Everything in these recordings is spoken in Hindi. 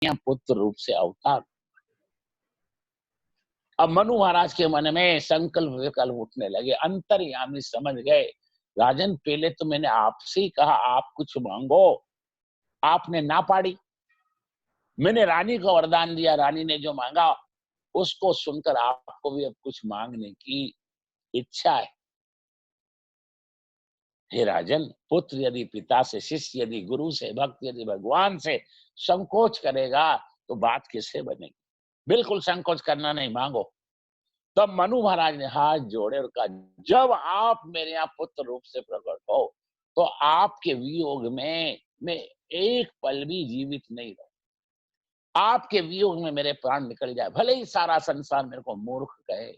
यहाँ पुत्र रूप से अवतार। अब मनु महाराज के मन में संकल्प विकल्प उठने लगे, अंतर्यामी समझ गए, राजन पहले तो मैंने आपसे ही कहा आप कुछ मांगो, आपने ना पाड़ी। मैंने रानी को वरदान दिया, रानी ने जो मांगा उसको सुनकर आपको भी अब कुछ मांगने की इच्छा है। हे राजन, पुत्र यदि पिता से, शिष्य यदि गुरु से, भक्त यदि भगवान से संकोच करेगा तो बात किससे बनेगी। बिल्कुल संकोच करना नहीं, मांगो। तब मनु महाराज ने हाथ जोड़े और कहा, जब आप मेरे यहाँ पुत्र रूप से प्रकट हो तो आपके वियोग में मैं एक पल भी जीवित नहीं रहूं। आपके वियोग में मेरे प्राण निकल जाए, भले ही सारा संसार मेरे को मूर्ख कहे,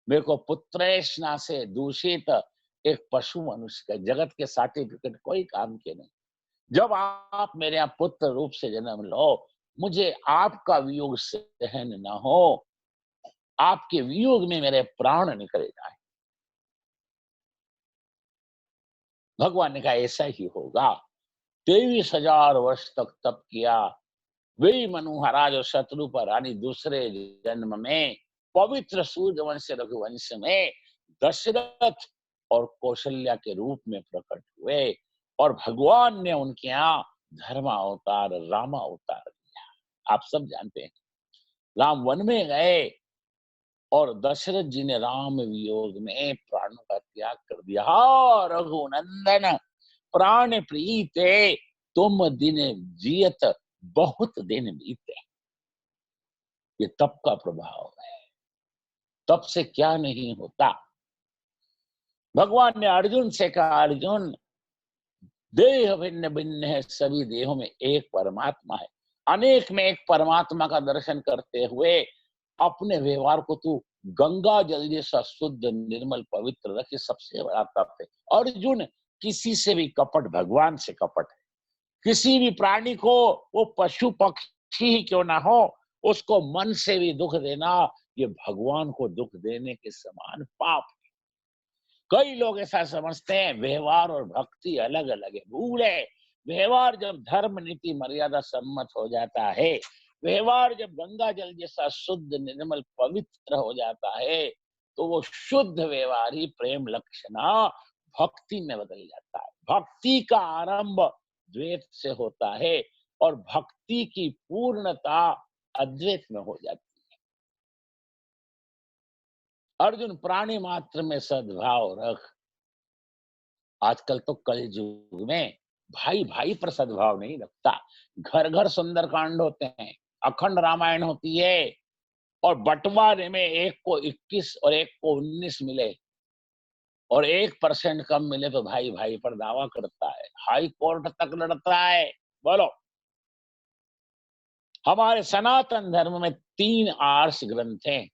मेरे को पुत्रेष्णा से दूषित एक पशु मनुष्य का, जगत के सर्टिफिकेट कोई काम के नहीं। जब आप मेरे यहाँ पुत्र रूप से जन्म लो, मुझे आपका वियोग सहन न हो, आपके वियोग में मेरे प्राण निकल जाए। भगवान ने कहा ऐसा ही होगा। 23,000 वर्ष तक तप किया। वही मनु महाराज और शत्रु पर रानी दूसरे जन्म में पवित्र सूर्यवंश रघुवंश में दशरथ और कौशल्या के रूप में प्रकट हुए और भगवान ने उनके यहाँ धर्म अवतार, राम अवतार दिया। आप सब जानते हैं, राम वन में गए और दशरथ जी ने राम वियोग में प्राणों का त्याग कर दिया। रघुनंदन प्राण प्रीते, तुम दिन जियत बहुत दिन बीते। ये तप का प्रभाव है। तप से क्या नहीं होता। भगवान ने अर्जुन से कहा, अर्जुन देह भिन्न भिन्न है, सभी देहों में एक परमात्मा है। अनेक में एक परमात्मा का दर्शन करते हुए अपने व्यवहार को तू गंगा जल जैसा शुद्ध निर्मल पवित्र रखे, सबसे बड़ा तप है। अर्जुन, किसी से भी कपट, भगवान से कपट है। किसी भी प्राणी को, वो पशु पक्षी ही क्यों ना हो, उसको मन से भी दुख देना ये भगवान को दुख देने के समान पाप है। कई लोग ऐसा समझते हैं व्यवहार और भक्ति अलग अलग है। भूल है। व्यवहार जब धर्म नीति मर्यादा सम्मत हो जाता है, व्यवहार जब गंगा जल जैसा शुद्ध निर्मल पवित्र हो जाता है, तो वो शुद्ध व्यवहार ही प्रेम लक्षणा भक्ति में बदल जाता है। भक्ति का आरंभ द्वैत से होता है और भक्ति की पूर्णता अद्वैत में हो जाती है। अर्जुन, प्राणी मात्र में सद्भाव रख। आजकल तो कलयुग में भाई भाई पर सद्भाव नहीं रखता। घर घर सुंदर कांड होते हैं, अखंड रामायण होती है और बंटवारे में एक को 21 और एक को 19 मिले और 1% कम मिले तो भाई भाई पर दावा करता है, हाई कोर्ट तक लड़ता है। बोलो, हमारे सनातन धर्म में 3 आर्ष ग्रंथ हैं।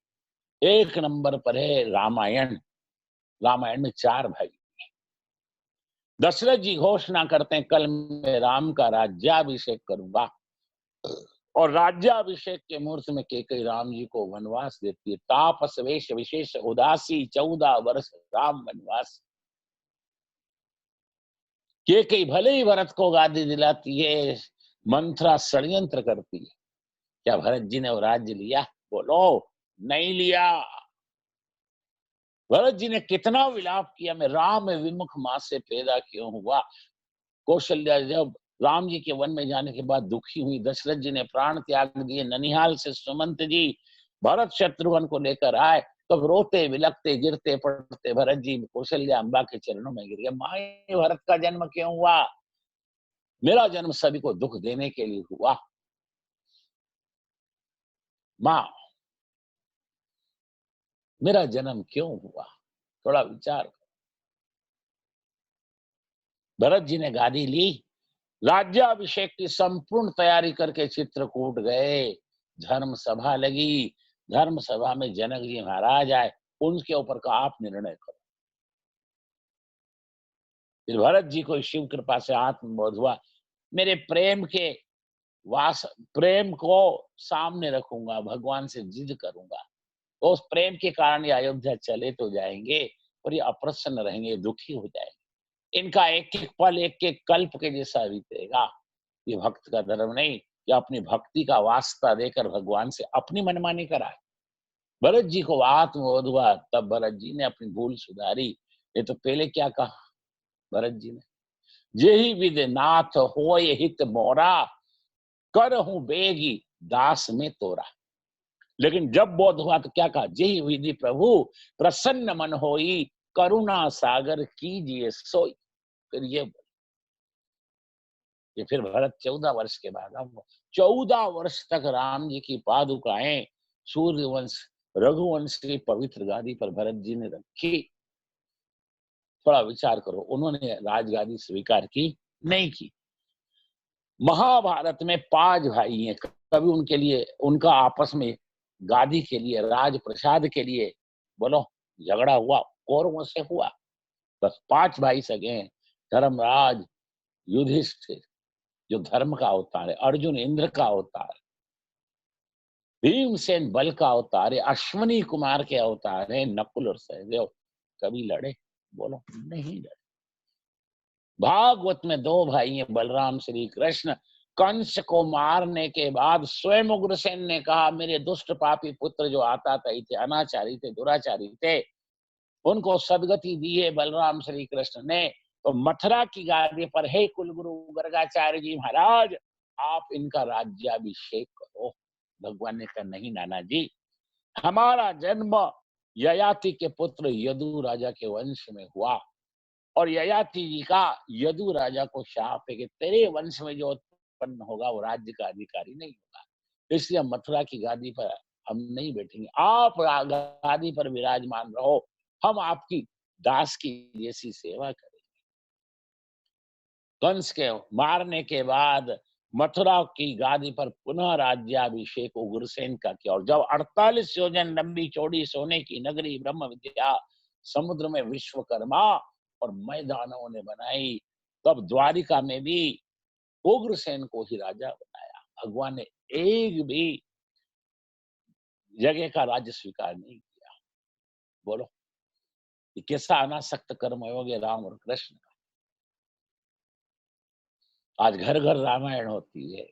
1 नंबर पर है रामायण। रामायण में 4 भाई। दशरथ जी घोषणा करते हैं, कल मैं राम का राज्याभिषेक करूंगा और राज्याभिषेक के मुहूर्त में कैकेयी राम जी को वनवास देती है। तापस वेश विशेष उदासी 14 वर्ष राम वनवास। कैकेयी भले ही भरत को गादी दिलाती है, मंथरा षड्यंत्र करती है। क्या भरत जी ने वो राज्य लिया? बोलो, नहीं लिया। भरत जी ने कितना विलाप किया, मैं राम विमुख मां से पैदा क्यों हुआ। कौशल्या जब राम जी के वन में जाने के बाद दुखी हुई, दशरथ जी ने प्राण त्याग दिए। ननिहाल से सुमंत जी भरत शत्रुघ्न को लेकर आए, तो रोते विलकते गिरते पड़ते भरत जी कौशल्या अम्बा के चरणों में गिर गए। माँ, भरत का जन्म क्यों हुआ? मेरा जन्म सभी को दुख देने के लिए हुआ। माँ, मेरा जन्म क्यों हुआ? थोड़ा विचार करो। भरत जी ने गादी ली, राज्याभिषेक की संपूर्ण तैयारी करके चित्रकूट गए। धर्म सभा लगी। धर्म सभा में जनक जी महाराज आए, उनके ऊपर का आप निर्णय करो। फिर भरत जी को शिव कृपा से आत्मबोध हुआ, मेरे प्रेम के वास, प्रेम को सामने रखूंगा, भगवान से जिद करूंगा, तो उस प्रेम के कारण ये अयोध्या चले तो जाएंगे और ये अप्रसन्न रहेंगे, दुखी हो जाएंगे। इनका एक एक पल एक एक कल्प के जैसा बीतेगा। ये भक्त का धर्म नहीं कि अपनी भक्ति का वास्ता देकर भगवान से अपनी मनमानी कराए। भरत जी को आत्मबोध हुआ, तब भरत जी ने अपनी भूल सुधारी। ये तो पहले क्या कहा भरत जी ने, जेहि विद नाथ होय हित मोरा, करहूं बेगी दास में तोरा। लेकिन जब बोध हुआ तो क्या कहा, जेहि विधि प्रभु प्रसन्न मन होई, करुणा सागर कीजिए सोई। फिर ये फिर भरत 14 वर्ष के बाद, अब 14 वर्ष तक राम जी की पादुकाएं सूर्यवंश रघुवंश की पवित्र गादी पर भरत जी ने रखी। थोड़ा विचार करो, उन्होंने राजगादी स्वीकार की नहीं की। महाभारत में 5 भाई हैं, कभी उनके लिए उनका आपस में गादी के लिए राज प्रसाद के लिए बोलो झगड़ा हुआ? कौरवों से हुआ। बस 5 भाई सगे हैं, धर्मराज, युधिष्ठिर जो धर्म का अवतार है, अर्जुन इंद्र का अवतार है, भीमसेन बल का अवतार है, अश्वनी कुमार के अवतार है, नकुल और सहदेव कभी लड़े? बोलो नहीं लड़े। भागवत में 2 भाई हैं, बलराम श्री कृष्ण। कंस को मारने के बाद स्वयं उग्रसेन ने कहा, मेरे दुष्ट पापी पुत्र जो आता थे, अनाचारी थे, दुराचारी थे, उनको सदगति दी है बलराम श्री कृष्ण ने। तो मथुरा की गादी पर, हे कुलगुरु गर्गाचार्य जी महाराज, आप इनका राज्याभिषेक करो। भगवान ने कहा, नहीं नाना जी, हमारा जन्म ययाति के पुत्र यदु राजा के वंश में हुआ, और ययाति जी का यदु राजा को शाप है कि तेरे वंश में जो उत्पन्न होगा वो राज्य का अधिकारी नहीं होगा, इसलिए हम मथुरा की गादी पर हम नहीं बैठेंगे, आप गादी पर विराजमान रहो, हम आपकी दास की जैसी सेवा करें। कंस के मारने के बाद मथुरा की गादी पर पुनः राज्याभिषेक उग्रसेन का किया, और जब 48 योजन लंबी चौड़ी सोने की नगरी ब्रह्म विद्या समुद्र में विश्वकर्मा और मैदानों ने बनाई, तब द्वारिका में भी उग्रसेन को ही राजा बनाया। भगवान ने एक भी जगह का राज्य स्वीकार नहीं किया। बोलो ये कैसा अनासक्त कर्म योग है राम और कृष्ण का। आज घर घर रामायण होती है,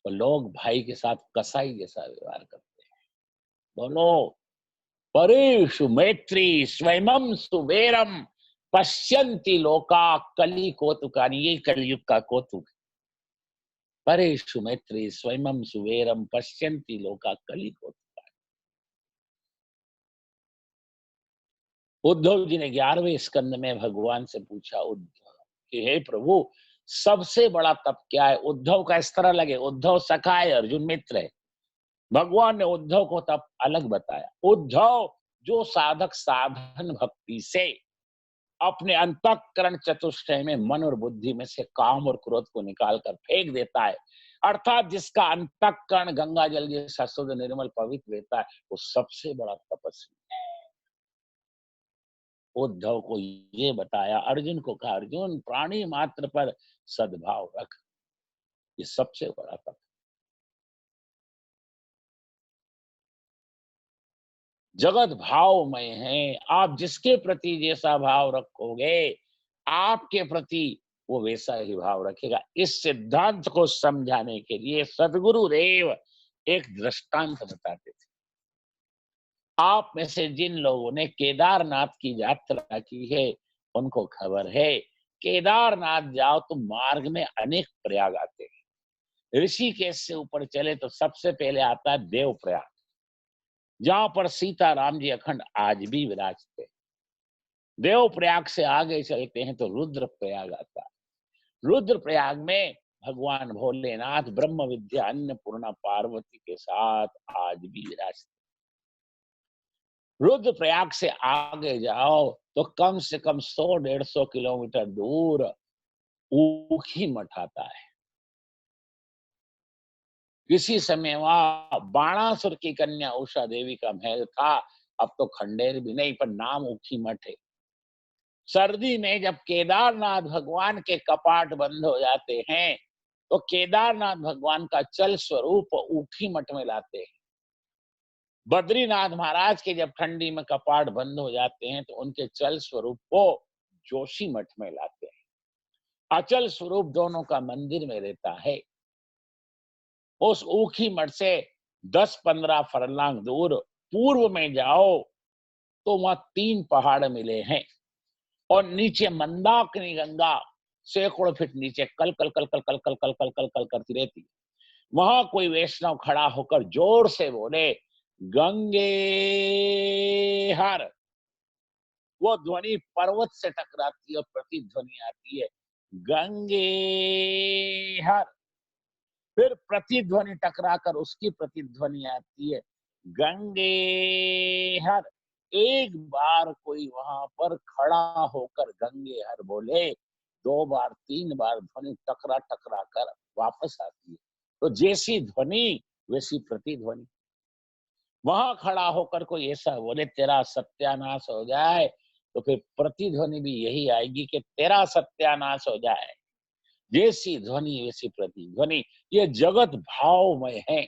तो लोग भाई के साथ कसाई जैसा व्यवहार करते हैं। बोलो परेषु मैत्री स्वयं सुवेरम पश्यन्ति लोका, कली कौतुकानि, ये कलयुग का कौतुक। परेषु मैत्री स्वयं सुवेरम पश्यन्ति लोका, कली कौतुकानि। उद्धव जी ने 11वें स्कंद में भगवान से पूछा, उद्धव कि हे प्रभु, सबसे बड़ा तप क्या है? उद्धव का इस तरह लगे, उद्धव सखा है, अर्जुन मित्र है। भगवान ने उद्धव को तब अलग बताया। उद्धव जो साधक साधन भक्ति से अपने अंतःकरण चतुष्टय में मन और बुद्धि में से काम और क्रोध को निकाल कर फेंक देता है, अर्थात जिसका अंतःकरण गंगा जल जैसा शुद्ध निर्मल पवित्र रहता है, वो सबसे बड़ा तपस्वी है। उद्धव को ये बताया, अर्जुन को कहा, अर्जुन प्राणी मात्र पर सद्भाव रख, ये सबसे बड़ा तप। जगत भावमय है, आप जिसके प्रति जैसा भाव रखोगे, आपके प्रति वो वैसा ही भाव रखेगा। इस सिद्धांत को समझाने के लिए सदगुरु देव एक दृष्टांत बताते थे। आप में से जिन लोगों ने केदारनाथ की यात्रा की है, उनको खबर है, केदारनाथ जाओ तो मार्ग में अनेक प्रयाग आते हैं। ऋषिकेश से ऊपर चले तो सबसे पहले आता है देवप्रयाग, जहां पर सीता राम जी अखंड आज भी विराजते हैं। देवप्रयाग से आगे चलते हैं तो रुद्रप्रयाग आता है। रुद्रप्रयाग में भगवान भोलेनाथ ब्रह्म विद्या अन्नपूर्णा पार्वती के साथ आज भी विराजते। रुद्रप्रयाग से आगे जाओ तो कम से कम 100-150 किलोमीटर दूर ऊखी मठ आता है। किसी समय वहां बाणासुर की कन्या उषा देवी का महल था, अब तो खंडेर भी नहीं, पर नाम ऊखी मठ है। सर्दी में जब केदारनाथ भगवान के कपाट बंद हो जाते हैं, तो केदारनाथ भगवान का चल स्वरूप ऊखी मठ में लाते हैं। बद्रीनाथ महाराज के जब ठंडी में कपाट बंद हो जाते हैं, तो उनके चल स्वरूप को जोशी मठ में लाते हैं। अचल स्वरूप दोनों का मंदिर में रहता है। उस ऊखी मठ से 10-15 फरलांग दूर पूर्व में जाओ तो वहां 3 पहाड़ मिले हैं और नीचे मंदाकिनी गंगा सैकड़ों फीट नीचे कल कल कल कल कल कल कल कल कल कल करती रहती है। वहां कोई वैष्णव खड़ा होकर जोर से बोले, गंगे हर। वो ध्वनि पर्वत से टकराती है और प्रतिध्वनि आती है, गंगे हर। फिर प्रतिध्वनि टकराकर उसकी प्रतिध्वनि आती है, गंगे हर। एक बार कोई वहां पर खड़ा होकर गंगे हर बोले, 2 बार 3 बार ध्वनि टकरा टकरा कर वापस आती है। तो जैसी ध्वनि वैसी प्रतिध्वनि। वहां खड़ा होकर कोई ऐसा बोले तेरा सत्यानाश हो जाए, तो फिर प्रतिध्वनि भी यही आएगी कि तेरा सत्यानाश हो जाए। जैसी ध्वनि वैसी प्रतिध्वनि। ये जगत भावमय है।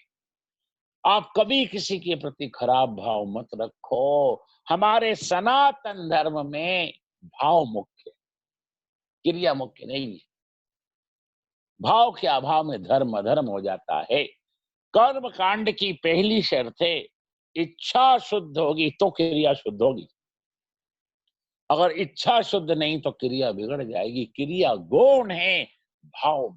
आप कभी किसी के प्रति खराब भाव मत रखो। हमारे सनातन धर्म में भाव मुख्य, क्रिया मुख्य नहीं है। भाव के अभाव में धर्म अधर्म हो जाता है। कर्म कांड की पहली शर्त है, इच्छा शुद्ध होगी तो क्रिया शुद्ध होगी। अगर इच्छा शुद्ध नहीं तो क्रिया बिगड़ जाएगी। क्रिया गौण है, भाव।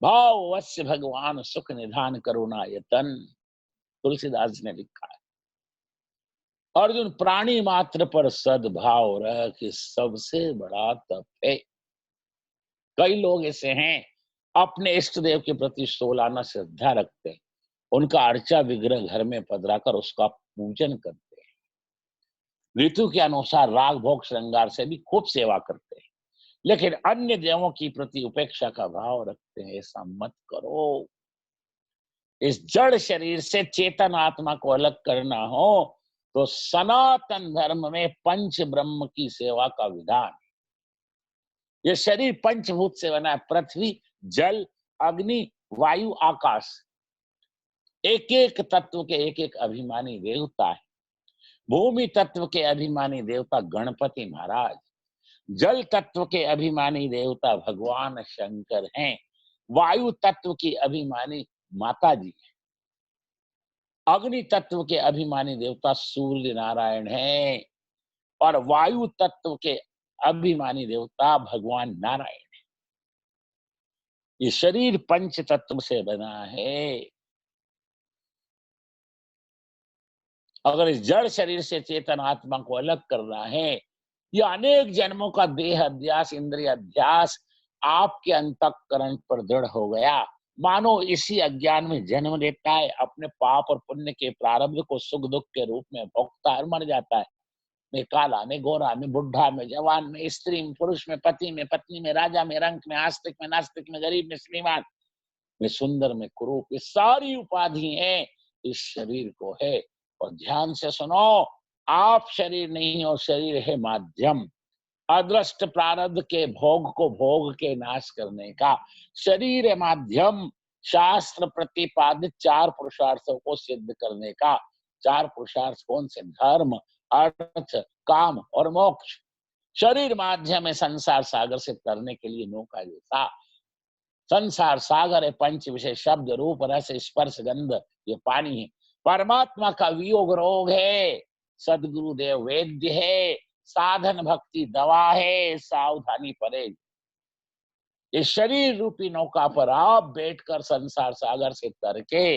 भाव वश्य भगवान सुख निधान करुणा यतन, तुलसीदास ने लिखा है। अर्जुन, प्राणी मात्र पर सद्भाव रख सबसे बड़ा तप है। कई लोग ऐसे हैं, अपने इष्ट देव के प्रति सोलाना श्रद्धा रखते हैं, उनका अर्चा विग्रह घर में पधराकर उसका पूजन करते हैं, ऋतु के अनुसार राग भोग श्रृंगार से भी खूब सेवा करते हैं, लेकिन अन्य देवों की प्रति उपेक्षा का भाव रखते हैं। ऐसा मत करो। इस जड़ शरीर से चेतन आत्मा को अलग करना हो तो सनातन धर्म में पंच ब्रह्म की सेवा का विधान। ये शरीर पंचभूत से बना है, पृथ्वी, जल, अग्नि, वायु, आकाश। एक एक तत्व के एक एक अभिमानी देवता है। भूमि तत्व के अभिमानी देवता गणपति महाराज, जल तत्व के अभिमानी देवता भगवान शंकर हैं, वायु तत्व की अभिमानी माता जी, अग्नि तत्व के अभिमानी देवता सूर्य नारायण हैं और वायु तत्व के अभिमानी देवता भगवान नारायण। ये शरीर पंच तत्व से बना है। अगर इस जड़ शरीर से चेतन आत्मा को अलग करना है, ये अनेक जन्मों का देह अध्यास, इंद्रिय अध्यास आपके अंतःकरण पर दृढ़ हो गया। मानो इसी अज्ञान में जन्म लेता है, अपने पाप और पुण्य के प्रारब्ध को सुख दुख के रूप में भोगता है और मर जाता है। में काला, में गोरा, में बुढ़ा, में जवान, में स्त्री, में पुरुष, में पति, में पत्नी, में राजा, में रंक, में आस्तिक, में नास्तिक, में गरीब, में श्रीमान, में सुंदर, में कुरूप। ये सारी उपाधि है इस शरीर को है। और ध्यान से सुनो, आप शरीर नहीं हो, शरीर है माध्यम, अदृष्ट प्रारब्ध के भोग को भोग के नाश करने का। शरीर है माध्यम, शास्त्र प्रतिपादित 4 पुरुषार्थों को सिद्ध करने का। 4 पुरुषार्थ कौन से? धर्म, अर्थ, काम और मोक्ष। शरीर माध्यम है संसार सागर से तरने के लिए नौका जैसा। संसार सागर है पंच विषय शब्द रूप रस स्पर्श गंध, ये पानी है। परमात्मा का वियोग रोग है, सदगुरु देव वैद्य है, साधन भक्ति दवा है, सावधानी परहेज। इस शरीर रूपी नौका पर आप बैठकर संसार सागर से तर के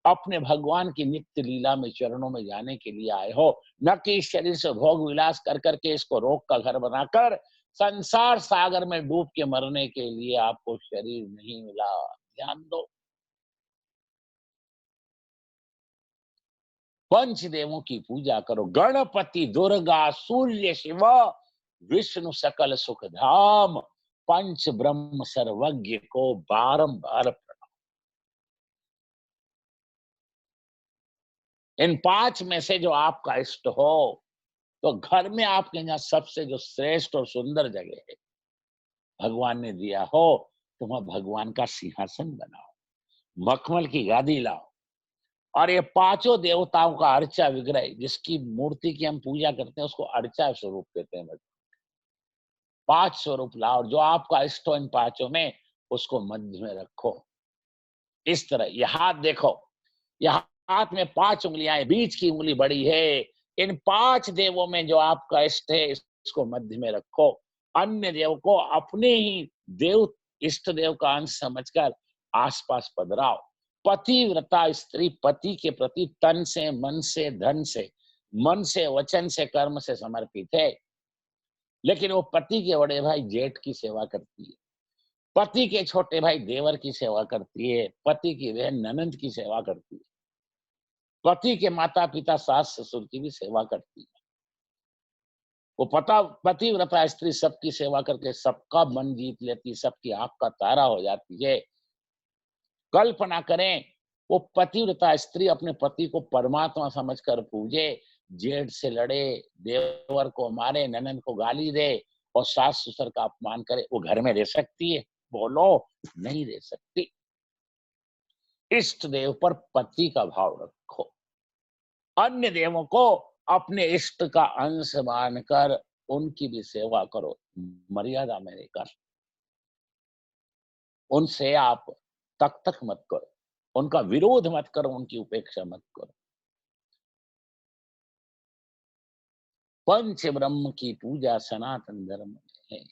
अपने भगवान की नित्य लीला में चरणों में जाने के लिए आए हो, न कि इस शरीर से भोग विलास कर करके इसको रोग का घर बनाकर संसार सागर में डूब के मरने के लिए आपको शरीर नहीं मिला। ध्यान दो। पंचदेवों की पूजा करो, गणपति, दुर्गा, सूर्य, शिव, विष्णु सकल सुख धाम, पंच ब्रह्म सर्वज्ञ को बारंबार। इन 5 में से जो आपका इष्ट हो, तो घर में आपके यहाँ सबसे जो श्रेष्ठ और सुंदर जगह है भगवान ने दिया हो, तो वहां भगवान का सिंहासन बनाओ, मखमल की गादी लाओ और ये 5 देवताओं का अर्चा विग्रह, जिसकी मूर्ति की हम पूजा करते हैं, उसको अर्चा स्वरूप कहते हैं। 5 स्वरूप लाओ, जो आपका इष्ट हो इन पांचों में, उसको मध्य में रखो। इस तरह ये हाथ देखो, यह हाथ में 5 उंगलियां हैं, बीच की उंगली बड़ी है। इन 5 देवों में जो आपका इष्ट है, इसको मध्य में रखो। अन्य देव को अपने ही देव, इष्ट देव का अंश समझकर आसपास पधराओ। पतिव्रता स्त्री पति के प्रति तन से, मन से, धन से, मन से, वचन से, कर्म से समर्पित है। लेकिन वो पति के बड़े भाई जेठ की सेवा करती है, पति के छोटे भाई देवर की सेवा करती है, पति की बहन ननंद की सेवा करती है, पति के माता पिता सास ससुर की भी सेवा करती है। वो पतिव्रता स्त्री सबकी सेवा करके सबका मन जीत लेती, सबकी आंख का तारा हो जाती है। कल्पना करें, वो पतिव्रता स्त्री अपने पति को परमात्मा समझकर पूजे, जेठ से लड़े, देवर को मारे, ननंद को गाली दे और सास ससुर का अपमान करे, वो घर में रह सकती है? बोलो, नहीं रह सकती। इष्ट देव पर पति का भाव रखो, अन्य देवों को अपने इष्ट का अंश मानकर उनकी भी सेवा करो, मर्यादा में रहकर। उनसे आप तक मत करो, उनका विरोध मत करो, उनकी उपेक्षा मत करो। पंच ब्रह्म की पूजा सनातन धर्म में है।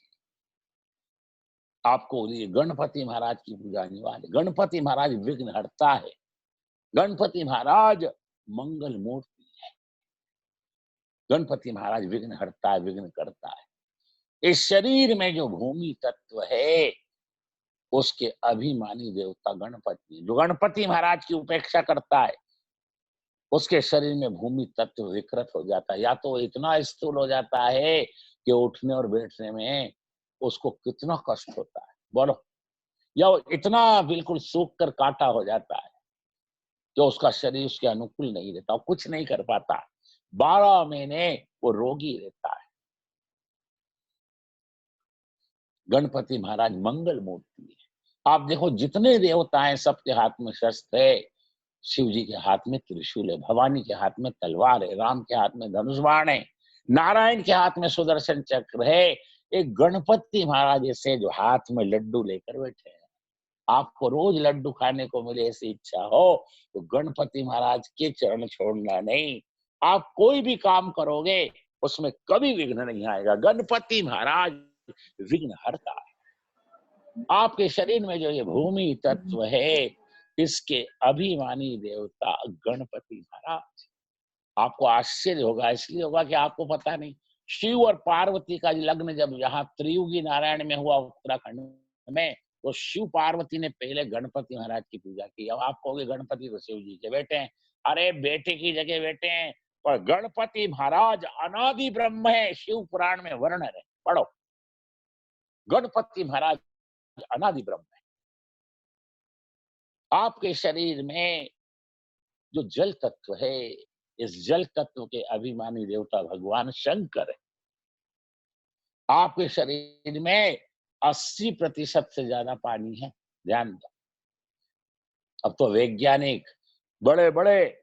आपको ये गणपति महाराज की पूजा अनिवार्य। गणपति महाराज विघ्न हरता है, गणपति महाराज मंगल मूर्ति है, गणपति महाराज विघ्न हरता है, विघ्न करता है। इस शरीर में जो भूमि तत्व है, उसके अभिमानी देवता गणपति, जो गणपति महाराज की उपेक्षा करता है, उसके शरीर में भूमि तत्व विकृत हो जाता है, या तो इतना स्थूल हो जाता है कि उठने और बैठने में उसको कितना कष्ट होता है, बोलो। या वो इतना बिल्कुल सूख कर काटा हो जाता है कि उसका शरीर उसके अनुकूल नहीं रहता, कुछ नहीं कर पाता, 12 महीने वो रोगी रहता है। गणपति महाराज मंगल मूर्ति है। आप देखो, जितने देवता हैं सबके हाथ में शस्त्र है। शिव जी के हाथ में त्रिशूल है, भवानी के हाथ में तलवार है, राम के हाथ में धनुष बाण है, नारायण के हाथ में सुदर्शन चक्र है। एक गणपति महाराज ऐसे जो हाथ में लड्डू लेकर बैठे हैं। आपको रोज लड्डू खाने को मिले ऐसी इच्छा हो तो गणपति महाराज के चरण छोड़ना नहीं। आप कोई भी काम करोगे उसमें कभी विघ्न नहीं आएगा। गणपति महाराज विघ्न हरता है। आपके शरीर में जो ये भूमि तत्व है, इसके अभिमानी देवता गणपति महाराज। आपको आश्चर्य होगा, इसलिए होगा कि आपको पता नहीं। शिव और पार्वती का लग्न जब यहाँ त्रियुगी नारायण में हुआ उत्तराखंड में, तो शिव पार्वती ने पहले गणपति महाराज की पूजा की। अब आप कहोगे गणपति तो शिव जी के बेटे हैं। अरे बेटे की जगह बेटे हैं, पर गणपति महाराज अनादि ब्रह्म है, शिव पुराण में वर्णन है, पढ़ो। गणपति महाराज अनादि ब्रह्म है। आपके शरीर में जो जल तत्व है, इस जल तत्व के अभिमानी देवता भगवान शंकर है। आपके शरीर में 80% से ज्यादा पानी है, ध्यान दो। अब तो वैज्ञानिक, बड़े बड़े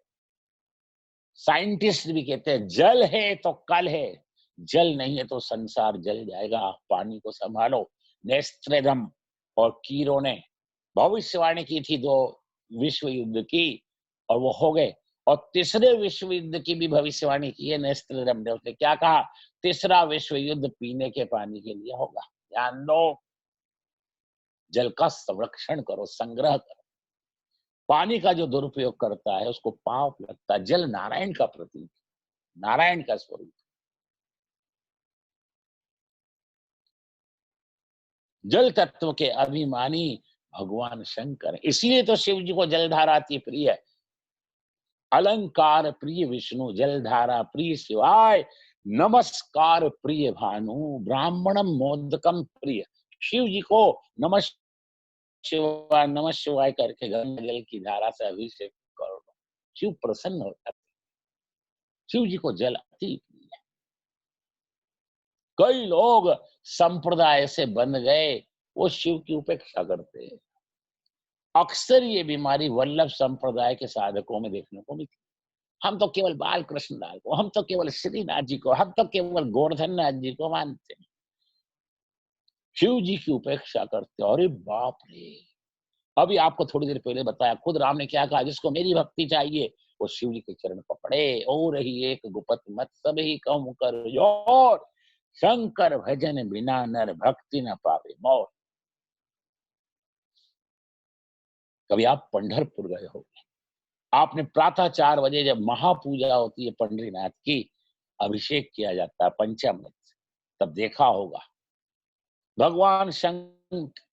साइंटिस्ट भी कहते हैं जल है तो कल है, जल नहीं है तो संसार जल जाएगा, पानी को संभालो। नेस्ट्रेडम और कीरो ने भविष्यवाणी की थी 2 विश्व युद्ध की, और वो हो गए। और तीसरे विश्व युद्ध की भी भविष्यवाणी की है नेस्ट्रेडम ने। उसने क्या कहा? तीसरा विश्व युद्ध पीने के पानी के लिए होगा। ध्यान दो, जल का संरक्षण करो, संग्रह करो। पानी का जो दुरुपयोग करता है उसको पाप लगता है। जल नारायण का प्रतीक, नारायण का स्वरूप। जल तत्व के अभिमानी भगवान शंकर, इसलिए तो शिव जी को जलधारा अति प्रिय है। अलंकार प्रिय विष्णु, जलधारा प्रिय शिवाय, नमस्कार प्रिय भानु, ब्राह्मणम मोदकम प्रिय। शिव जी को नमः शिवाय, नमः शिवाय करके गंगा जल की धारा से अभिषेक करो, शिव प्रसन्न होता है। शिव जी को जल अति प्रिय है। कई लोग संप्रदाय से बन गए, वो शिव की उपेक्षा करते हैं। अक्सर ये बीमारी वल्लभ संप्रदाय के साधकों में देखने को मिलती। हम तो केवल बाल कृष्ण लाल को, हम तो केवल श्रीनाथ जी को, हम तो केवल गोवर्धन नाथ जी को मानते हैं। शिव जी की उपेक्षा करते हो। अरे बाप रे! अभी आपको थोड़ी देर पहले बताया, खुद राम ने क्या कहा, जिसको मेरी भक्ति चाहिए वो शिव जी के चरण पकड़े। ओ रही एक गुपत मत सब ही कम कर जोर, शंकर भजन बिना नर भक्ति न पावे मोर। कभी आप पंढरपुर गए हो, आपने प्रातः 4 बजे जब महापूजा होती है पंढरीनाथ की, अभिषेक किया जाता है पंचामृत से, तब देखा होगा भगवान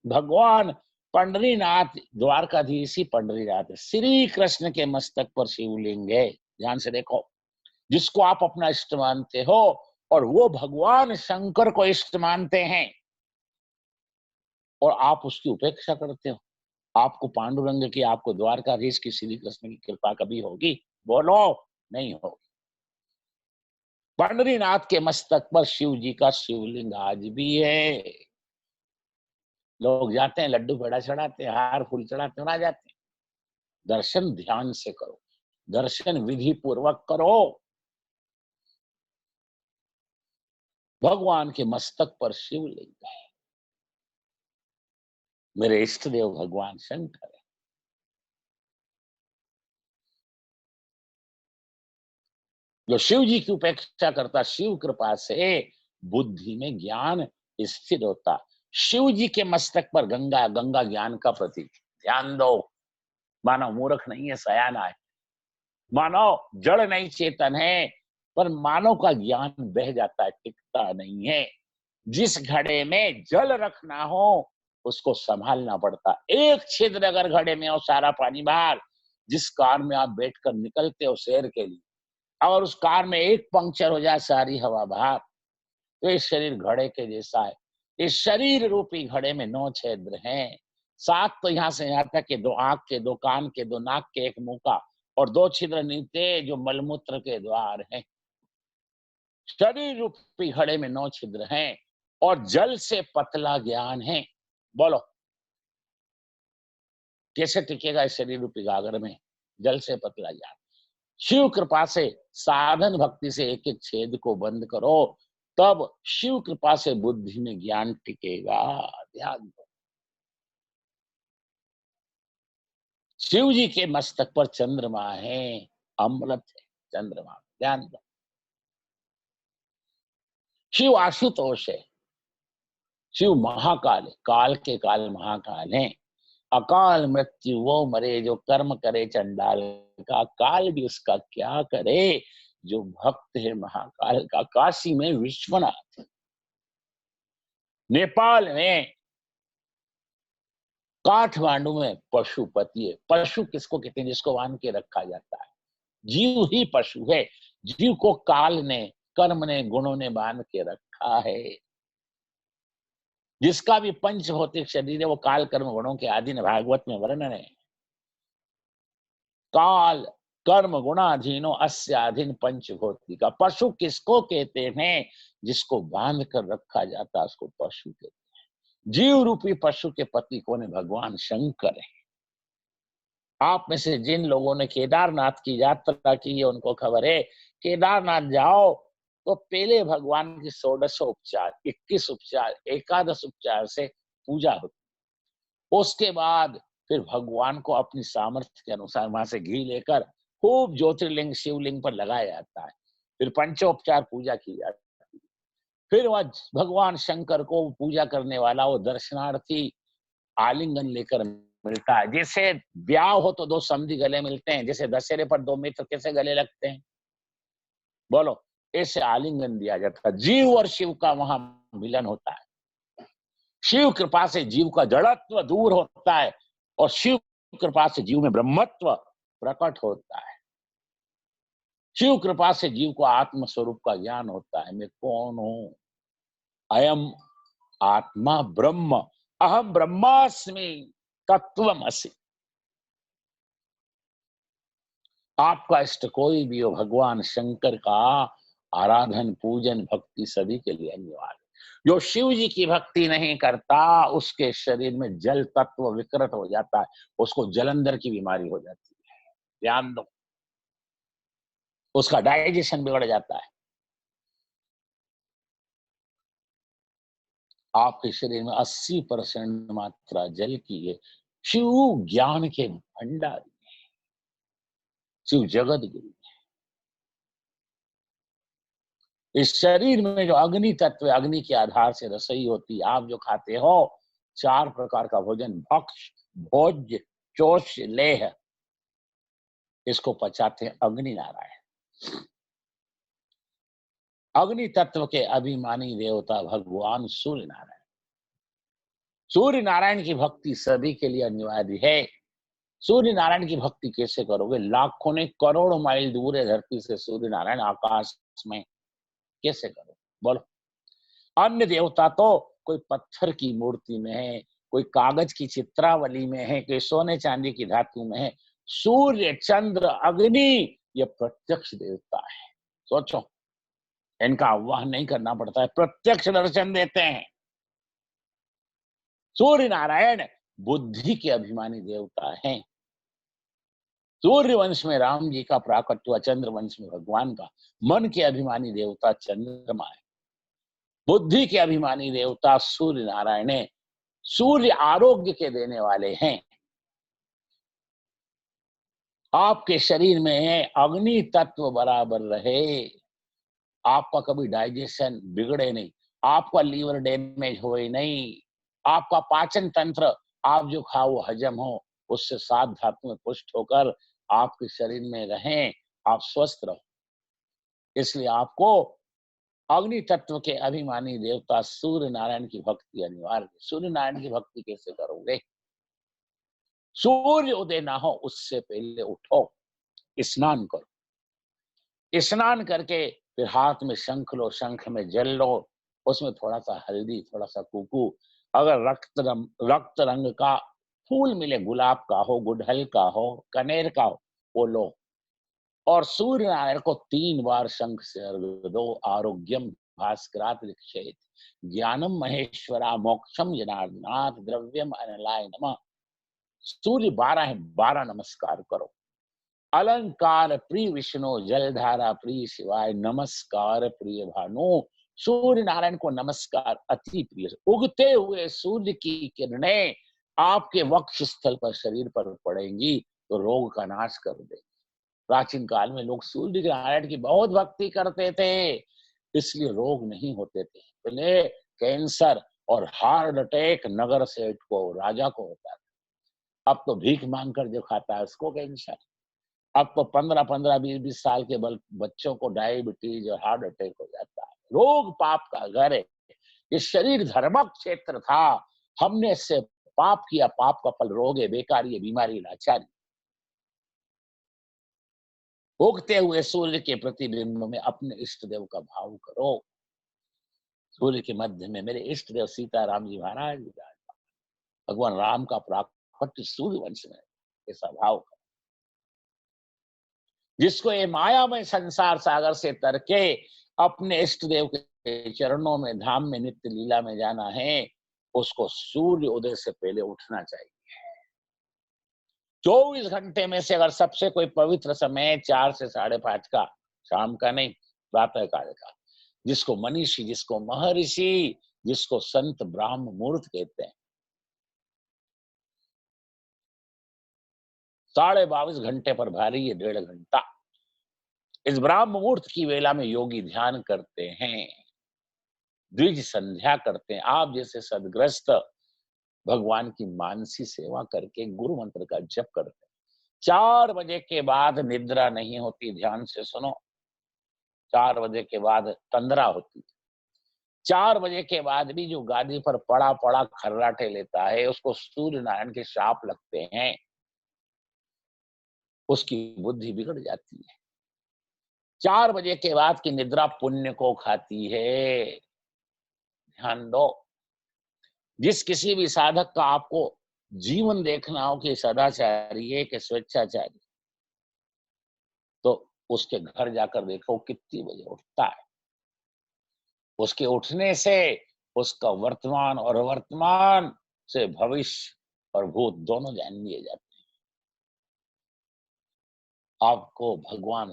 भगवान पंढरीनाथ, द्वारकाधीश ही पंढरीनाथ है। श्री कृष्ण के मस्तक पर शिवलिंग है। ध्यान से देखो, जिसको आप अपना इष्ट मानते हो और वो भगवान शंकर को इष्ट मानते हैं, और आप उसकी उपेक्षा करते हो। आपको पांडुरंग की, आपको द्वारकाधीश की, श्री कृष्ण की कृपा कभी होगी? बोलो, नहीं होगी। पंढरीनाथ के मस्तक पर शिव जी का शिवलिंग आज भी है। लोग जाते हैं, लड्डू पेड़ा चढ़ाते हैं, हार फूल चढ़ाते हैं, आ जाते हैं। दर्शन ध्यान से करो, दर्शन विधि पूर्वक करो। भगवान के मस्तक पर शिवलिंग है। मेरे इष्ट देव भगवान शंकर है। जो शिव जी की उपेक्षा करता, शिव कृपा से बुद्धि में ज्ञान स्थिर होता। शिव जी के मस्तक पर गंगा, गंगा ज्ञान का प्रतीक। ध्यान दो, मानव मूर्ख नहीं है, सयाना है। मानव जड़ नहीं, चेतन है, पर मानव का ज्ञान बह जाता है, टिकता नहीं है। जिस घड़े में जल रखना हो उसको संभालना पड़ता। एक छिद्र अगर घड़े में हो, सारा पानी बाहर। जिस कार में आप बैठकर निकलते हो शहर के लिए, अगर उस कार में एक पंक्चर हो जाए, सारी हवा बाहर। तो ये शरीर घड़े के जैसा है। इस शरीर रूपी घड़े में 9 छिद्र हैं। 7 तो यहाँ से यहाँ तक के, 2 आंख के, 2 कान के, 2 नाक के, 1 मुंह का, और 2 छिद्र नीचे जो मलमूत्र के द्वार हैं। शरीर रूपी घड़े में 9 छिद्र हैं, और जल से पतला ज्ञान है। बोलो, कैसे टिकेगा इस शरीर रूपी गागर में जल से पतला ज्ञान? शिव कृपा से, साधन भक्ति से एक एक छेद को बंद करो, तब शिव कृपा से बुद्धि में ज्ञान टिकेगा। ध्यान दो, शिव जी के मस्तक पर चंद्रमा है, अमृत है चंद्रमा। ध्यान दो, शिव आशुतोष है, शिव महाकाल है, काल के काल महाकाल है। अकाल मृत्यु वो मरे जो कर्म करे चंडाल का, काल भी उसका क्या करे जो भक्त है महाकाल का। काशी में विश्वनाथ, नेपाल में, काठमांडू में पशुपति है। पशु किसको कहते हैं? जिसको बांध के रखा जाता है। जीव ही पशु है। जीव को काल ने, कर्म ने, गुणों ने बांध के रखा है। जिसका भी पंच भौतिक शरीर है वो काल कर्म गुणों के अधीन, भागवत में वर्णन है। काल कर्म गुणाधीनो अस्याधीन पंचभूति का। पशु किसको कहते हैं? जिसको बांध कर रखा जाता है उसको पशु कहते हैं। जीव रूपी पशु के पति कौन है? भगवान शंकर है। आप में से जिन लोगों ने केदारनाथ की यात्रा की है उनको खबर है, केदारनाथ जाओ तो पहले भगवान की 16 उपचार, 21 उपचार, एकादश उपचार से पूजा होती। उसके बाद फिर भगवान को अपनी सामर्थ्य के अनुसार वहां से घी लेकर खूब ज्योतिर्लिंग शिवलिंग पर लगाया जाता है। फिर पंचोपचार पूजा की जाती है। फिर वह भगवान शंकर को पूजा करने वाला वो दर्शनार्थी आलिंगन लेकर मिलता है। जैसे ब्याह हो तो 2 समधी गले मिलते हैं, जैसे दशहरे पर 2 मित्र कैसे गले लगते हैं? बोलो, ऐसे आलिंगन दिया जाता है। जीव और शिव का वहां मिलन होता है। शिव कृपा से जीव का जड़त्व दूर होता है, और शिव कृपा से जीव में ब्रह्मत्व प्रकट होता है। शिव कृपा से जीव को आत्म स्वरूप का ज्ञान होता है। मैं कौन हूं? अयम आत्मा ब्रह्म, अहम ब्रह्मास्मि तत्वमसि। आपका इष्ट कोई भी हो, भगवान शंकर का आराधन, पूजन, भक्ति सभी के लिए अनिवार्य। जो शिव जी की भक्ति नहीं करता उसके शरीर में जल तत्व विकृत हो जाता है, उसको जलंधर की बीमारी हो जाती है। ध्यान दो, उसका डाइजेशन बिगड़ जाता है। आपके शरीर में 80% मात्रा जल की है। शिव ज्ञान के भंडारी, शिव जगत गुरु। इस शरीर में जो अग्नि तत्व है, अग्नि के आधार से रसोई होती है। आप जो खाते हो 4 प्रकार का भोजन, भक्ष, भोज्य, चोष, लेह, इसको पचाते हैं अग्नि नारायण। अग्नि तत्व के अभिमानी देवता भगवान सूर्य नारायण। सूर्य नारायण की भक्ति सभी के लिए अनिवार्य है। सूर्य नारायण की भक्ति कैसे करोगे? लाखों ने करोड़ों माइल दूर है धरती से सूर्य नारायण, आकाश में कैसे करो बोलो? अन्य देवता तो कोई पत्थर की मूर्ति में है, कोई कागज की चित्रावली में है, कोई सोने चांदी की धातु में है। सूर्य, चंद्र, अग्नि, ये प्रत्यक्ष देवता है। सोचो, इनका आह्वान नहीं करना पड़ता है, प्रत्यक्ष दर्शन देते हैं। सूर्य नारायण बुद्धि के अभिमानी देवता हैं। सूर्य वंश में राम जी का प्राकट्य हुआ, चंद्र वंश में भगवान का। मन के अभिमानी देवता चंद्रमा है, बुद्धि के अभिमानी देवता सूर्य नारायण है। सूर्य आरोग्य के देने वाले हैं। आपके शरीर में अग्नि तत्व बराबर रहे, आपका कभी डाइजेशन बिगड़े नहीं, आपका लीवर डैमेज हो नहीं, आपका पाचन तंत्र, आप जो खाओ वो हजम हो, उससे 7 धातुएं पुष्ट होकर आपके शरीर में रहें, आप स्वस्थ रहो। इसलिए आपको अग्नि तत्व के अभिमानी देवता सूर्य नारायण की भक्ति अनिवार्य है। सूर्य नारायण की भक्ति कैसे करोगे? सूर्य उदय ना हो उससे पहले उठो, स्नान करो, स्नान करके फिर हाथ में शंख लो, शंख में जल लो, उसमें थोड़ा सा हल्दी, थोड़ा सा कुकू, अगर रक्त रंग का फूल मिले, गुलाब का हो, गुड़हल का हो, कनेर का हो, वो लो। और सूर्य नारायण को 3 बार शंख से अर्घ दो। आरोग्यम भास्करात् रक्षेत, ज्ञानम महेश्वरा, मोक्षम जनार्दनाथ, द्रव्यम अनलाय नमः। सूर्य 12 है, 12 नमस्कार करो। अलंकार प्रिय विष्णु, जलधारा प्रिय शिवाय, नमस्कार प्रिय भानु। सूर्य नारायण को नमस्कार अति प्रिय। उगते हुए सूर्य की किरणें आपके वक्ष स्थल पर, शरीर पर पड़ेंगी तो रोग का नाश कर दे। प्राचीन काल में लोग सूर्य नारायण की बहुत भक्ति करते थे, इसलिए रोग नहीं होते थे। पहले कैंसर और हार्ट अटैक नगर सेठ को, राजा को होता था। अब तो भीख मांगकर जो खाता है उसको कैंसर। अब तो 15-15, 20-20 साल के बच्चों को डायबिटीज और हार्ट अटैक हो जाता है। रोग पाप का घर है। ये शरीर धर्मक क्षेत्र था, हमने इससे पाप किया, पाप का फल रोग है, बेकारी है, बीमारी, लाचारी। उगते हुए सूर्य के प्रतिबिंब में अपने इष्ट देव का भाव करो। सूर्य के मध्य में मेरे इष्ट देव सीताराम जी महाराज विराजमान, भगवान राम का प्राकट्य सूर्य वंश में, ऐसा भाव करो। जिसको ये मायामय संसार सागर से तरके अपने इष्ट देव के चरणों में, धाम में, नित्य लीला में जाना है, उसको सूर्य उदय से पहले उठना चाहिए। 24 घंटे में से अगर सबसे कोई पवित्र समय 4 से 5:30 का, शाम का नहीं, प्रातः काल का, जिसको मनीषी, जिसको महर्षि, जिसको संत ब्राह्म मुहूर्त कहते हैं, 22.5 घंटे पर भारी है, 1.5 घंटा। इस ब्राह्म मुहूर्त की वेला में योगी ध्यान करते हैं, द्विज संध्या करते हैं। आप जैसे सदग्रस्त भगवान की मानसी सेवा करके गुरु मंत्र का जप करते हैं। 4 बजे के बाद निद्रा नहीं होती, ध्यान से सुनो। 4 बजे के बाद तंद्रा होती है। 4 बजे के बाद भी जो गादी पर पड़ा पड़ा खर्राटे लेता है, उसको सूर्य नारायण के शाप लगते हैं, उसकी बुद्धि बिगड़ जाती है। 4 बजे के बाद की निद्रा पुण्य को खाती है। ध्यान दो। जिस किसी भी साधक का आपको जीवन देखना हो कि सदाचारी है कि स्वेच्छाचारी, तो उसके घर जाकर देखो कितनी बजे उठता है। उसके उठने से उसका वर्तमान और वर्तमान से भविष्य और भूत दोनों जान लिए जाते हैं। आपको भगवान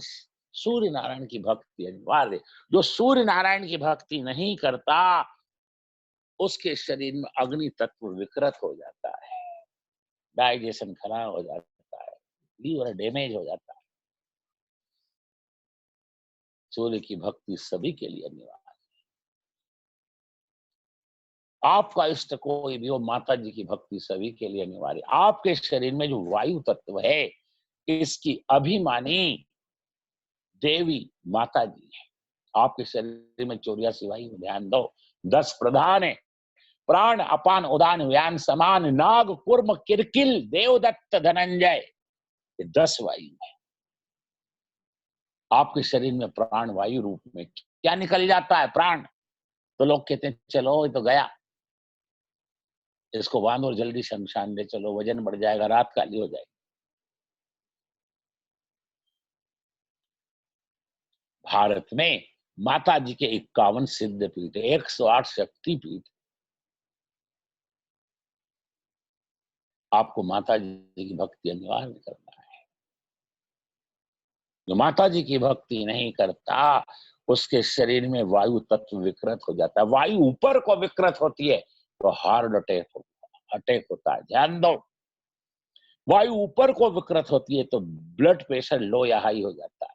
सूर्य नारायण की भक्ति अनिवार्य। जो सूर्य नारायण की भक्ति नहीं करता, उसके शरीर में अग्नि तत्व विकृत हो जाता है, डाइजेशन खराब हो जाता है, लीवर डैमेज हो जाता है। सूर्य की भक्ति सभी के लिए अनिवार्य। आपका इष्ट कोई भी हो, माता जी की भक्ति सभी के लिए अनिवार्य। आपके शरीर में जो वायु तत्व है, इसकी अभिमानी देवी माता जी है। आपके शरीर में 84 वायु, ध्यान दो। 10 प्रधान है, प्राण अपान उदान व्यान समान नाग कुर्म किरकिल देवदत्त धनंजय, ये 10 वायु है। आपके शरीर में प्राण वायु रूप में क्या निकल जाता है? प्राण। तो लोग कहते हैं चलो ये तो गया, इसको बांधो और जल्दी शमशान ले चलो, वजन बढ़ जाएगा, रात काली हो जाएगी। भारत में माता जी के 51 सिद्ध पीठ, 108 शक्ति पीठ। आपको माता जी की भक्ति अनिवार्य करना है। जो माता जी की भक्ति नहीं करता, उसके शरीर में वायु तत्व विकृत हो जाता है। वायु ऊपर को विकृत होती है तो हार्ट अटैक होता है। ध्यान दो, वायु ऊपर को विकृत होती है तो ब्लड प्रेशर लो या हाई हो जाता है।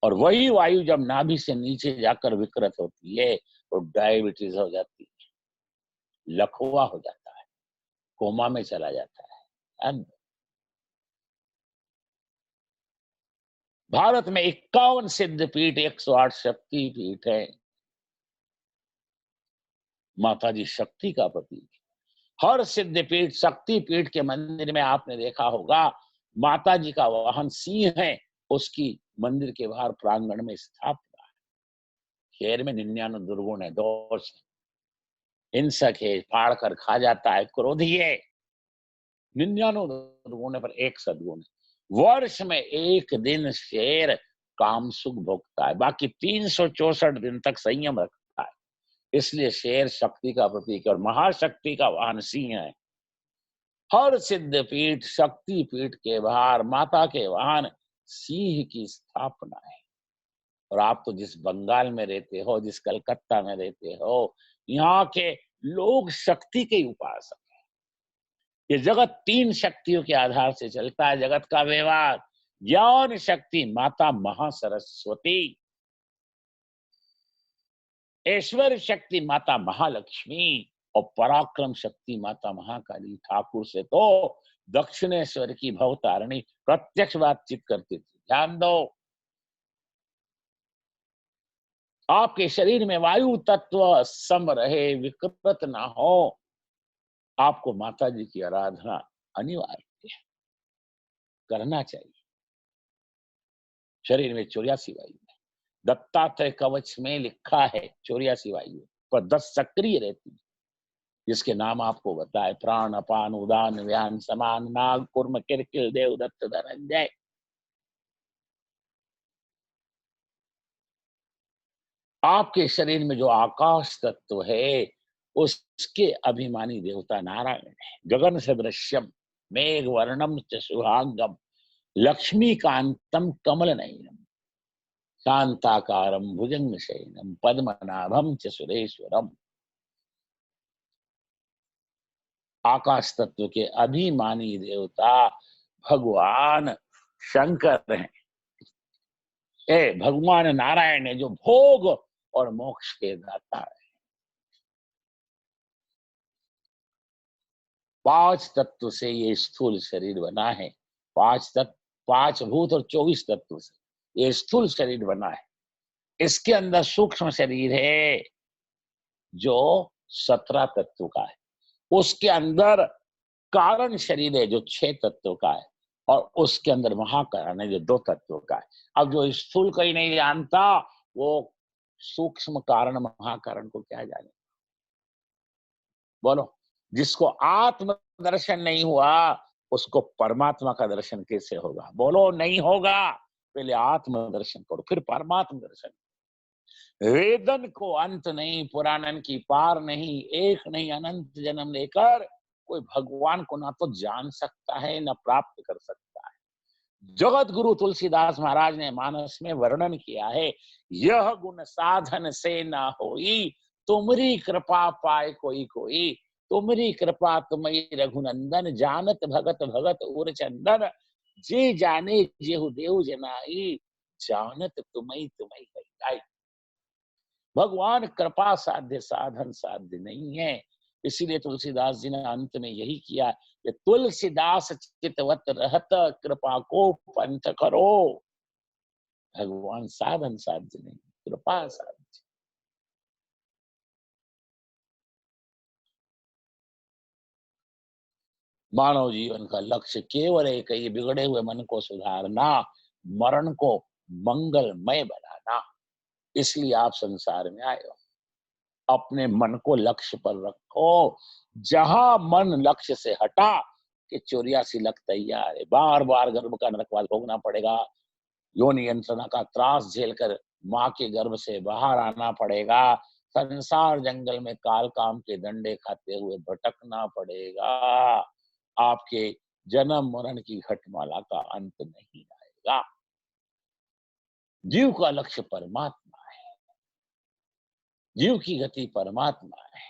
और वही वायु जब नाभि से नीचे जाकर विकृत होती है तो डायबिटीज हो जाती है, लकवा हो जाता है, कोमा में चला जाता है। भारत में 51 सिद्ध पीठ, 108 शक्ति पीठ है। माता जी शक्ति का प्रतीक। हर सिद्ध पीठ, शक्ति पीठ के मंदिर में आपने देखा होगा, माता जी का वाहन सिंह है, उसकी मंदिर के बाहर प्रांगण में स्थापना है। शेर में 99 दुर्गुण है, दोष, हिंसक है, फाड़ कर खा जाता है, क्रोधी है। 99 दुर्गुण पर एक सद्गुण है। वर्ष में एक दिन शेर काम सुख भोगता है, बाकी 364 दिन तक संयम रखता है। इसलिए शेर शक्ति का प्रतीक है और महाशक्ति का वाहन सिंह है। हर सिद्ध पीठ, शक्ति पीठ के बाहर माता के वाहन सिंह की स्थापना है। और आप तो जिस बंगाल में रहते हो, जिस कलकत्ता में रहते हो, यहाँ के लोग शक्ति के उपासक हैं। ये जगत 3 शक्तियों के आधार से चलता है। जगत का व्यवहार, ज्ञान शक्ति माता महासरस्वती, ऐश्वर्य शक्ति माता महालक्ष्मी और पराक्रम शक्ति माता महाकाली। ठाकुर से तो दक्षिणेश्वर की भवतारिणी प्रत्यक्ष बातचीत करती थी। ध्यान दो, आपके शरीर में वायु तत्व सम रहे, विकृत ना हो, आपको माता जी की आराधना अनिवार्य है, करना चाहिए। शरीर में 84 वायु है। दत्तात्रेय कवच में लिखा है 84 वायु, पर 10 सक्रिय रहती है, जिसके नाम आपको बताए, प्राण अपान उदान व्यान समान नाग कुर्म किरकिल देवदत्त धनंजय। आपके शरीर में जो आकाश तत्व है, उसके अभिमानी देवता नारायण है। गगन सदृश्यम मेघ वर्णम च सुहागम लक्ष्मीकांतम कमल नयनम शांताकारम भुजंग शयनम पद्मनाभम च सुरेश्वरम। आकाश तत्व के अभिमानी देवता भगवान शंकर हैं। भगवान नारायण है जो भोग और मोक्ष के दाता है। 5 तत्व से ये स्थूल शरीर बना है। 5 तत्व, 5 भूत और 24 तत्व से ये स्थूल शरीर बना है। इसके अंदर सूक्ष्म शरीर है जो 17 तत्व का है। उसके अंदर कारण शरीर है जो 6 तत्व का है और उसके अंदर महाकारण है जो 2 तत्व का है। अब जो स्थूल कोई नहीं जानता, वो सूक्ष्म कारण महाकारण को क्या जाने? बोलो, जिसको आत्म दर्शन नहीं हुआ, उसको परमात्मा का दर्शन कैसे होगा? बोलो, नहीं होगा। पहले आत्म दर्शन करो, फिर परमात्मा दर्शन। वेदन को अंत नहीं, पुराणन की पार नहीं, एक नहीं अनंत जन्म लेकर कोई भगवान को ना तो जान सकता है ना प्राप्त कर सकता है। जगत गुरु तुलसीदास महाराज ने मानस में वर्णन किया है, यह गुण साधन से ना होई तुमरी कृपा पाए कोई कोई, तुमरी कृपा तुम्ही रघुनंदन, जानत भगत भगत उर चंदन, जे जाने जेहु देव जनाई, जानत तुम्ही तुम्ही कही। भगवान कृपा साध्य साधन साध्य नहीं है। इसीलिए तुलसीदास जी ने अंत में यही किया कि तुलसीदास चितवत रहत, कृपा को पंथ करो। भगवान साधन साध्य नहीं, कृपा साध्य। मानव जीवन का लक्ष्य केवल एक ही, बिगड़े हुए मन को सुधारना, मरण को मंगलमय बनाना। इसलिए आप संसार में आए हो। अपने मन को लक्ष्य पर रखो। जहां मन लक्ष्य से हटा कि 84 लख तैयार है, बार बार गर्भ का नरकवास भोगना पड़ेगा, योनि यंत्रणा का त्रास झेलकर माँ के गर्भ से बाहर आना पड़ेगा, संसार जंगल में काल काम के डंडे खाते हुए भटकना पड़ेगा, आपके जन्म मरण की घटमाला का अंत नहीं आएगा। जीव का लक्ष्य परमात्मा है, जीव की गति परमात्मा है।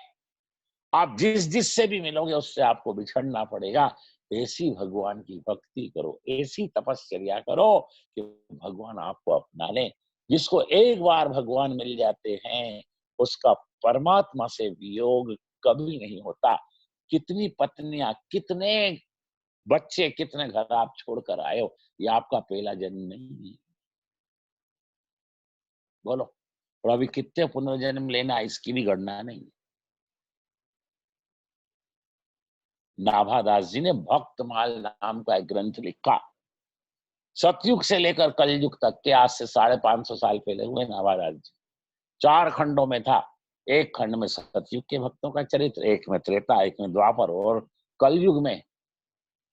आप जिस जिस से भी मिलोगे उससे आपको बिछड़ना पड़ेगा। ऐसी भगवान की भक्ति करो, ऐसी तपस्या करो कि भगवान आपको अपना ले। जिसको एक बार भगवान मिल जाते हैं उसका परमात्मा से वियोग कभी नहीं होता। कितनी पत्नियां, कितने बच्चे, कितने घर आप छोड़कर आए हो, ये आपका पहला जन्म नहीं है। बोलो, और अभी कितने पुनर्जन्म लेना इसकी भी गणना नहीं। नाभादास जी ने भक्तमाल नाम का एक ग्रंथ लिखा। सतयुग से लेकर कलयुग तक के, आज से 550 साल पहले हुए नाभादास जी। 4 खंडों में था। एक खंड में सतयुग के भक्तों का चरित्र, एक में त्रेता, एक में द्वापर, और कलयुग में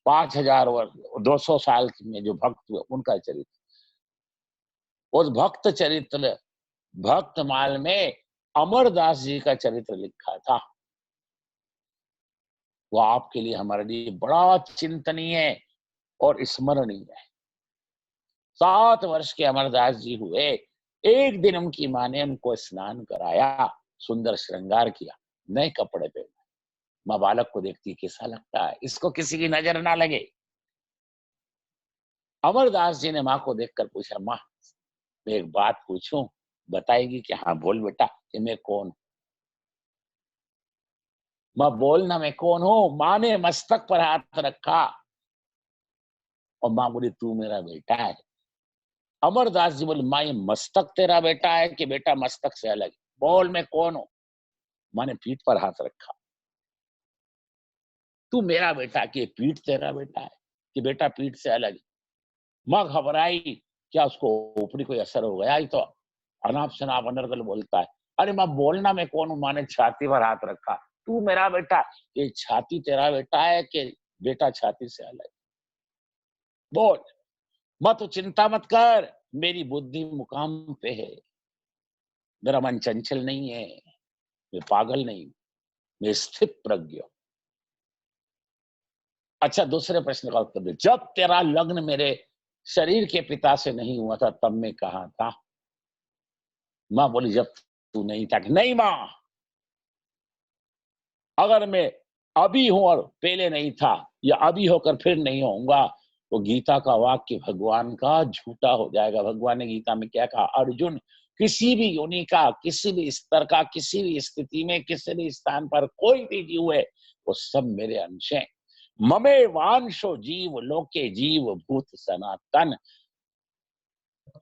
5000 वर्ष 200 साल में जो भक्त हुए उनका चरित्र। उस भक्त चरित्र भक्तमाल में अमरदास जी का चरित्र लिखा था। वो आपके लिए, हमारे लिए बड़ा चिंतनीय और स्मरणीय है। 7 वर्ष के अमरदास जी हुए। एक दिन उनकी माँ ने उनको स्नान कराया, सुंदर श्रृंगार किया, नए कपड़े पहने। माँ बालक को देखती, कैसा लगता है, इसको किसी की नजर ना लगे। अमरदास जी ने माँ को देखकर पूछा, माँ मैं एक बात पूछूं, बताएगी कि हाँ बोल बेटा, कि मैं कौन? माँ बोलना, मैं कौन हूं? माँ ने मस्तक पर हाथ रखा और माँ बोली, तू मेरा बेटा है। अमरदास जी बोले, माँ ये मस्तक तेरा बेटा है कि बेटा मस्तक से अलग? बोल, मैं कौन हूं? माँ ने पीठ पर हाथ रखा। तू मेरा बेटा कि पीठ तेरा बेटा है, कि बेटा पीठ से अलग है? माँ घबराई, क्या उसको ऊपरी कोई असर हो गया? ये तो अनाप शनाप अनर्गल बोलता है। अरे माँ बोलना, मैं कौन हूं? माँ ने छाती पर हाथ रखा। तू मेरा बेटा, ये छाती तेरा बेटा है कि बेटा छाती से अलग? बोल। माँ तो चिंता मत कर, मेरी बुद्धि मुकाम पे है, मेरा मन चंचल नहीं है, मैं पागल नहीं, मैं स्थित प्रज्ञ। अच्छा, दूसरे प्रश्न का उत्तर दे। जब तेरा लग्न मेरे शरीर के पिता से नहीं हुआ था तब मैं कहाँ था? माँ बोली, जब तू नहीं था। नहीं माँ, अगर मैं अभी हूं और पहले नहीं था, या अभी होकर फिर नहीं होऊंगा, तो गीता का वाक्य भगवान का झूठा हो जाएगा। भगवान ने गीता में क्या कहा? अर्जुन, किसी भी योनि का, किसी भी स्तर का, किसी भी स्थिति में, किसी भी स्थान पर कोई भी जीव है, वो सब मेरे अंश हैं। ममे वांशो जीव लोके जीव भूत सनातन।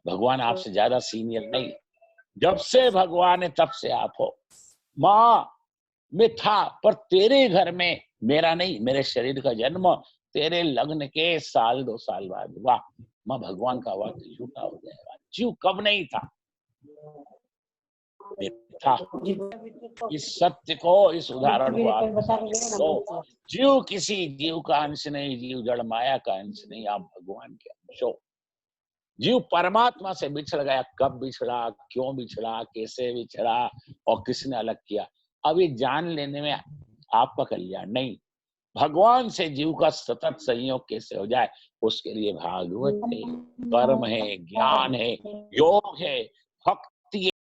भगवान आपसे ज्यादा सीनियर नहीं। जब से भगवान है तब से आप हो। माँ मैं था, पर तेरे घर में मेरा नहीं, मेरे शरीर का जन्म तेरे लग्न के 1-2 साल बाद हुआ। माँ भगवान का वाक्य झूठा हो जाएगा। जीव कब नहीं था? मैं था। इस सत्य को, इस उदाहरण को आप लो। जीव किसी जीव का अंश नहीं, जीव जड़ माया का अंश नहीं, आप भगवान के अंश हो। जीव परमात्मा से बिछड़ गया। कब बिछड़ा, क्यों बिछड़ा, कैसे बिछड़ा और किसने अलग किया, अब ये जान लेने में आपका कल्याण नहीं। भगवान से जीव का सतत संयोग कैसे हो जाए, उसके लिए भागवत है, कर्म है, ज्ञान है, योग है, भक्ति